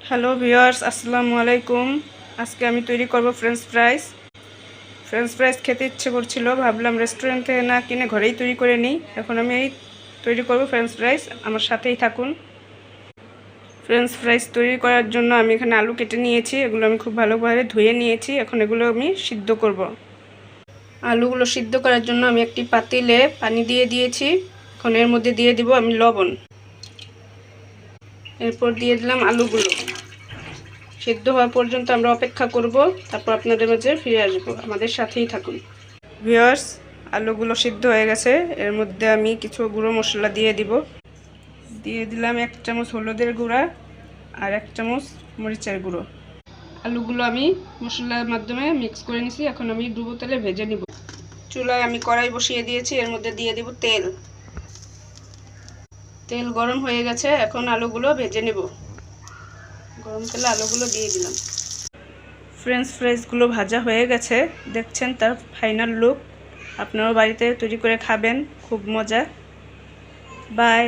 Hello viewers, আসসালামু আলাইকুম। আজকে আমি তৈরি করব ফ্রেঞ্চ ফ্রাইস খেতে ইচ্ছে করছিল, ভাবলাম রেস্টুরেন্ট থেকে না কিনে ঘরেই তৈরি করে নিই। এখন আমি তৈরি করব ফ্রেঞ্চ ফ্রাইস, আমার সাথেই থাকুন। ফ্রেঞ্চ ফ্রাইস তৈরি করার জন্য আমি এখানে আলু কেটে নিয়েছি, এগুলো আমি খুব ভালোভাবে ধুয়ে নিয়েছি। এখন এগুলো আমি সিদ্ধ করব। আলুগুলো সিদ্ধ করার জন্য আমি একটি পাতিলে পানি দিয়ে দিয়েছি। এখন এর মধ্যে দিয়ে দিব আমি লবণ, এরপর দিয়ে দিলাম আলুগুলো। সিদ্ধ হওয়া পর্যন্ত আমরা অপেক্ষা করব, তারপর আপনাদের মাঝে ফিরে আসবো। আমাদের সাথেই থাকুন। ভিউয়ার্স, আলুগুলো সিদ্ধ হয়ে গেছে। এর মধ্যে আমি কিছু গুঁড়ো মশলা দিয়ে দিলাম 1 চামচ হলুদের গুঁড়া আর 1 চামচ মরিচের গুঁড়ো। আলুগুলো আমি মশলার মাধ্যমে মিক্স করে নিছি। এখন আমি ডুবো তেলে ভেজে নিব। চুলায় আমি কড়াই বসিয়ে দিয়েছি, এর মধ্যে দিয়ে দিব তেল গরম হয়ে গেছে। এখন আলুগুলো ভেজে নেব। গরম তেলে আলুগুলো দিয়ে দিলাম। ফ্রেঞ্চ ফ্রাইসগুলো ভাজা হয়ে গেছে, দেখছেন তার ফাইনাল লুক। আপনারাও বাড়িতে তৈরি করে খাবেন, খুব মজা। বাই।